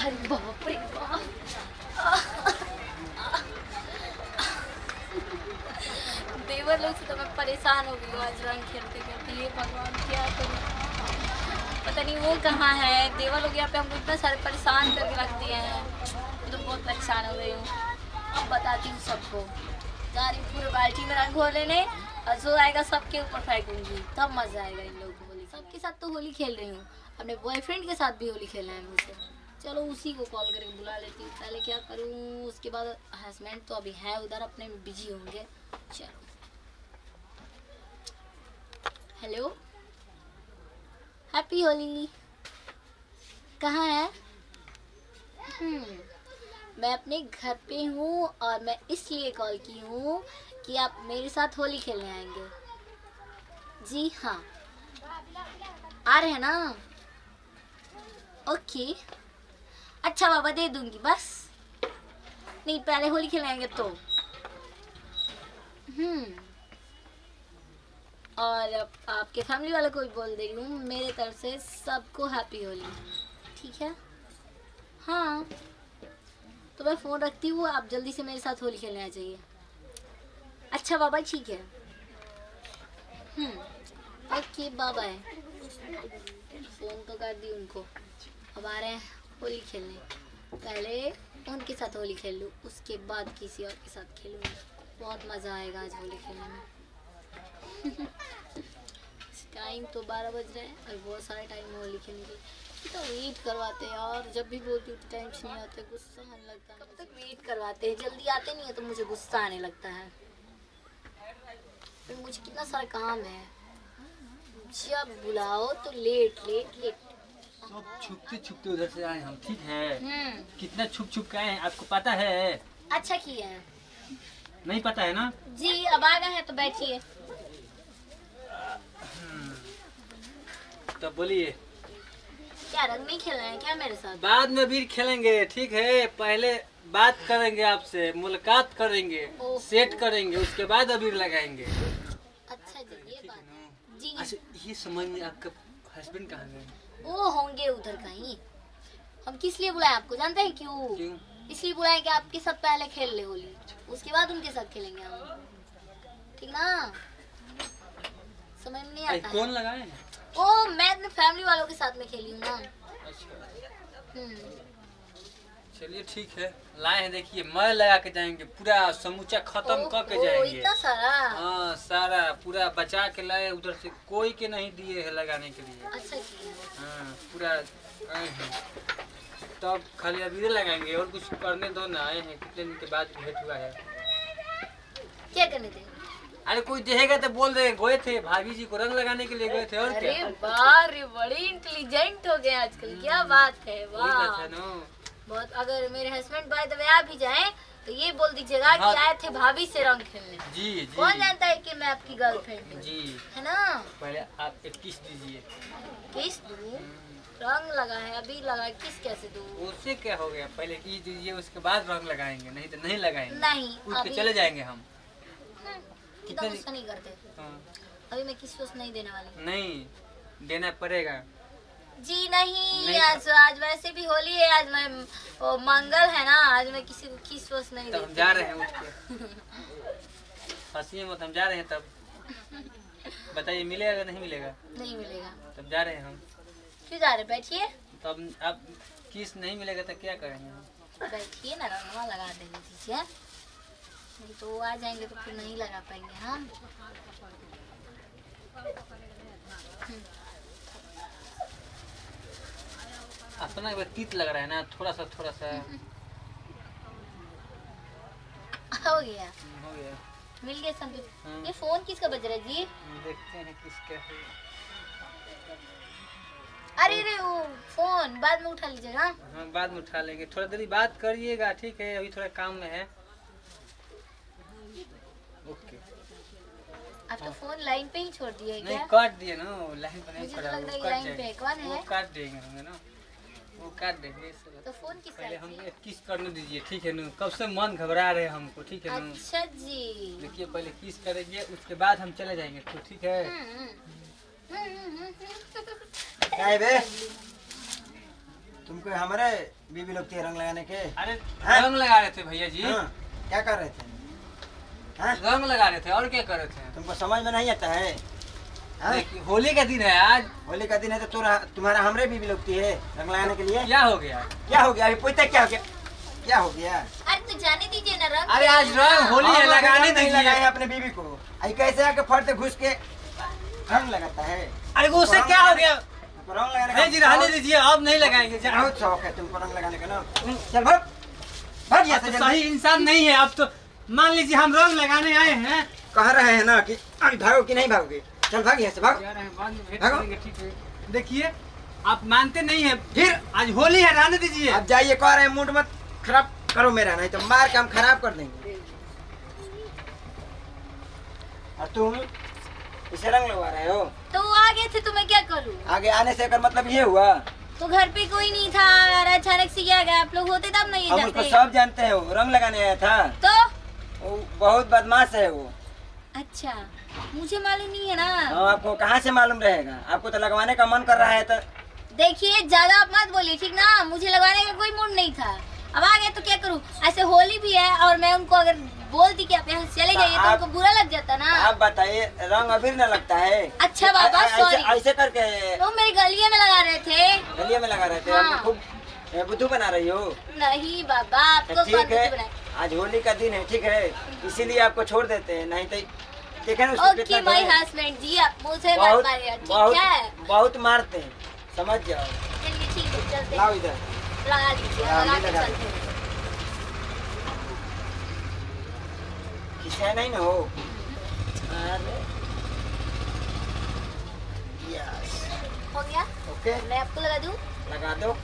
अरे बाप रे बाप, देवर लोग से तो मैं परेशान हो गई हूँ आज रंग खेलते खेलते। ये भगवान क्या करूँ, पता नहीं वो कहाँ है। देवर लोग यहाँ पे हमको इतना सारे परेशान करके रख दिए हैं, मैं तो बहुत परेशान हो गई हूँ। अब बताती हूँ सबको, जा रही पूरे बाल्टी में रंग घोल लेने, और जो आएगा सबके ऊपर फेंकूंगी, तब मजा आएगा इन लोगों को होली। सबके साथ तो होली खेल रही हूँ, अपने बॉयफ्रेंड के साथ भी होली खेलना है मुझे। चलो उसी को कॉल करके बुला लेती हूँ, पहले क्या करूँ। उसके बाद हस्बैंड तो अभी है उधर, अपने में बिजी होंगे। चलो, हेलो, हैप्पी होली। कहाँ है? मैं अपने घर पे हूँ, और मैं इसलिए कॉल की हूँ कि आप मेरे साथ होली खेलने आएंगे। जी हाँ, आ रहे हैं ना? ओके, अच्छा बाबा, दे दूंगी बस। नहीं, पहले होली खेलने आएंगे तो। और आपके फैमिली वालों को भी बोल दे रही हूँ, मेरे तरफ से सबको हैप्पी होली, ठीक है? हाँ, तो मैं फ़ोन रखती हूँ, आप जल्दी से मेरे साथ होली खेलने आ जाइए। अच्छा बाबा, ठीक है। Okay, bye. फ़ोन तो कर दी उनको, अब आ रहे हैं होली खेलने। पहले उनके साथ होली खेल लूँ, उसके बाद किसी और के साथ खेलूँगी। बहुत मज़ा आएगा आज होली खेलने में। टाइम तो 12 बज रहे हैं, और बहुत सारे टाइम होली खेलने के लिए तो वेट करवाते हैं। और जब भी बोलती हूँ तो टाइम से नहीं आते, गुस्सा आने लगता है। कब तक वेट करवाते हैं, जल्दी आते नहीं है तो मुझे गुस्सा आने लगता है। फिर मुझे कितना सारा काम है, जब बुलाओ तो लेट। सब छुपते छुपते उधर से आए हम, ठीक है? कितना छुप छुप के आए हैं, आपको पता है? अच्छा किया है। नहीं पता है ना? जी, अब आ गए हैं तो बैठिए। तो बोलिए, क्या रंग नहीं खेलना है क्या मेरे साथ? बाद में भी खेलेंगे, ठीक है? पहले बात करेंगे आपसे, मुलाकात करेंगे, सेट करेंगे, उसके बाद अबीर लगाएंगे। अच्छा जी, ये बात है जी। अच्छा, ये समझ में, आपका हस्बैंड कहाँ गए? वो होंगे उधर कहीं। हम किस लिए बुलाए आपको, जानते हैं क्यों? इसलिए बुलाए कि आपके साथ पहले खेल ले होली, उसके बाद उनके साथ खेलेंगे हम, ठीक ना? समझ में नहीं आता है। कौन लगाए? ओ, मैं अपने फैमिली वालों के साथ में खेली हूँ ना। चलिए ठीक है, लाए हैं। देखिए, मैं लगा के जाएंगे, पूरा समूचा खत्म करके जाएंगे। इतना सारा? हाँ, सारा पूरा बचा के लाए, उधर से कोई के नहीं दिए है लगाने के लिए। अच्छा किया। हाँ, पूरा आए हैं, तब खाली अबीर लगाएंगे, और कुछ करने दो ना। आए हैं, कितने दिन के बाद भेंट हुआ है। क्या करने थे? अरे कोई देगा तो बोल दे, गए थे भाभी जी को रंग लगाने के लिए गए थे, और क्या? अरे वाह रे, बड़ी इंटेलिजेंट हो गए आजकल, क्या बात है, वाह। बहुत। अगर मेरे हस्बैंड बाय द वे आ भी जाए तो ये बोल दीजिएगा कि आए थे भाभी से रंग खेलने। जी। कौन जानता है कि मैं आपकी गर्लफ्रेंड हूँ? जी, है ना? पहले आप एक किस दीजिए। किस दूँ? रंग लगा है, अभी लगा है, किस कैसे दूँ? उससे क्या हो गया, पहले किस दीजिए, उसके बाद रंग लगाएंगे, नहीं तो नहीं लगाएंगे। नहीं, उठ के चले जाएंगे हम। कितना गुस्सा नहीं करते। अभी मैं किस वक्त नहीं देने वाली। नहीं देना पड़ेगा जी। नहीं, आज वैसे भी होली है, आज मैं मंगल है ना, आज मैं किसी को किस वक्त नहीं देती। हम जा रहे हैं, उठ के हंसिए मत, हम जा रहे हैं। तब बताइए, मिलेगा नहीं मिलेगा? नहीं मिलेगा। तब जा रहे हैं हम। क्यों जा रहे? बैठिए। तब अब किस नहीं मिलेगा तो क्या करेंगे हम? बैठिए ना, रंगवा लगा देंगे दीजिए, नहीं तो आ जाएंगे तो फिर नहीं लगा पाएंगे। हाँ, अपना तीत लग रहा है ना, थोड़ा सा हो गया। हो गया, मिल गया संतोष। ये फोन किसका बज रहा है जी? देखते हैं किसका है। अरे वो फोन बाद में उठा लीजिएगा। हाँ, बाद में उठा लेंगे, थोड़ा देरी बात करिएगा, ठीक है? अभी थोड़ा काम में है। ओके। आप तो फोन लाइन पे ही छोड़ दिए क्या? नहीं, काट दिए ना, लाइन पे नहीं छोड़ा। मुझे तो लग रहा है लाइन पे। कौन है? वो काट देंगे हम ना, वो काट देंगे। तो फोन किसका है? हम किस करने दीजिए, ठीक है ना? कब से मन घबरा रहे हमको, ठीक है ना? अच्छा जी। देखिए, पहले किस करेंगे, उसके बाद हम चले जाएंगे, तो ठीक है? क्या है बे? तुमको हमारे बीबी लोग के रंग लगाने के? अरे हाँ? रंग लगा रहे थे भैया जी। हाँ, क्या कर रहे थे? हाँ? रंग लगा रहे थे और क्या कर रहे थे? तुमको समझ में नहीं आता है? हाँ? देखिए, होली का दिन है आज। होली का दिन है तो तुम्हारा हमरे बीबी लोग की है रंग लगाने के लिए? क्या हो गया? क्या हो गया? अभी पूछते क्या हो गया? क्या हो गया? अरे तो जाने दीजिए ना रंग। अरे आज रंग होली है, लगाने नहीं दीजिए। लगाए अपने बीबी को। आई कैसे आके फट से घुस के रंग लगाता है? अरे वो उससे क्या हो गया? तुमको रंग लगाने भैया जी रहने दीजिए, अब नहीं लगाएंगे। बहुत शौक है तुमको रंग लगाने का ना। चल भाग भाग यहाँ से तो जल्दी। सही इंसान नहीं है। अब तो मान लीजिए हम रंग लगाने आए हैं। कह रहे हैं ना कि अभी भागो कि नहीं भागोगे? चल भाग यहाँ से भाग। भागो। ठीक है। देखिए आप मानते नहीं है, फिर आज होली है, रहने दीजिए। अब जाइए, कह रहे हैं मूड मत खराब करो मेरा, नहीं तो मार के हम खराब कर देंगे। और तुम इसे रंग लगवा रहे हो? तो वो आ गए थे तो मैं क्या करूँ? आगे आने से अगर मतलब ये हुआ? तो घर पे कोई नहीं था और अचानक से क्या गया, आप लोग होते तब नहीं हम उसको जाते। सब जानते हैं, वो रंग लगाने आया था। तो वो बहुत बदमाश है वो। अच्छा, मुझे मालूम नहीं है ना। हाँ, आपको कहाँ से मालूम रहेगा? आपको तो लगवाने का मन कर रहा है तो देखिए ज्यादा आप मत बोलिए, ठीक ना? मुझे लगाने का कोई मूड नहीं था, अब आ गए तो क्या करूँ? ऐसे होली भी है और मैं उनको अगर बोलती कि आप यहाँ से चले जाइए तो उनको बुरा लग जाता ना। आप बताइए, रंग अबीर न लगता है? अच्छा बाबा सॉरी, ऐसे करके वो मेरे गलिये में लगा रहे थे। गलिये में लगा रहे थे? हाँ। हमको खूब बुद्धू बना रही हो? नहीं बाबा, आपको तो कौन ठीक है, बनाए? आज होली का दिन है, ठीक है, इसीलिए आपको छोड़ देते हैं, नहीं तो ठीक है ना? उसको ओके कितना माय करें? हस्बैंड जी, आप मुझे मत बहुत मारिए, ठीक बहुत है? बहुत मारते हैं, समझ जाओ। चलिए ठीक है, चलते लाओ हैं। इधर। लगा लीजिए, हाँ, लगा के लगा चलते हैं। खिंचाया नहीं ना हो? अरे यस, हो गया? ओके, मैं आपको लगा दूं? लगा दो।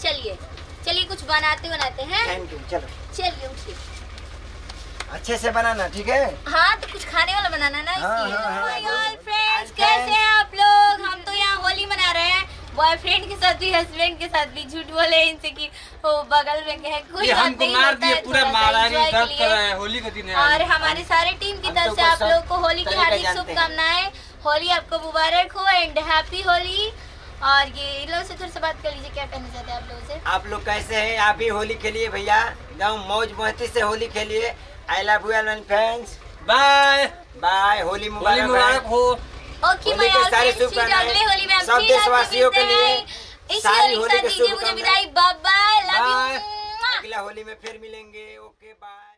चलिए चलिए, कुछ बनाते हैं। Thank you. चलो चलिए उठिए। अच्छे से बनाना, ठीक है? हाँ तो कुछ खाने वाला बनाना ना हाँ, इसलिए। हाँ, हाँ, यार फ्रेंड्स, आज कैसे हैं आप लोग? हम तो यहाँ होली मना रहे हैं, बॉयफ्रेंड के साथ भी हस्बैंड के साथ भी। झूठ बोले इनसे कि वो बगल में है, कोई ये बात हमको नहीं, मार होता दिए, है पूरा थोड़ा सा मारा enjoy के दर्द लिए। कर रहा है। होली का दिन है और आज। हमारी सारी टीम की हम तरफ तो से आप सब लोग को होली की तरीका हार्दिक जानते हैं। शुभकामनाएं। होली आपको मुबारक हो एंड हैप्पी होली। और ये इन लोगों से थोड़ा सा बात कर लीजिए, क्या कहना चाहते हैं आप लोगों से? आप लोग कैसे हैं? आप भी होली खेलिए भैया, एकदम मौज मस्ती से होली खेलिए। I love you and friends, bye bye. Holi Holi मुबारक मुबारक हो। ओके होली माय के सारे ऑल फ्रेंड्स, अगले होली में हम सब फिर आपसे देशवासियों के मिलते लिए हैं। इसी सारी होली होली के साथ की दीजिए मुझे शुभकामनाएं। विदाई। Bye bye, love bye. You. अगला होली में फिर मिलेंगे। Okay bye.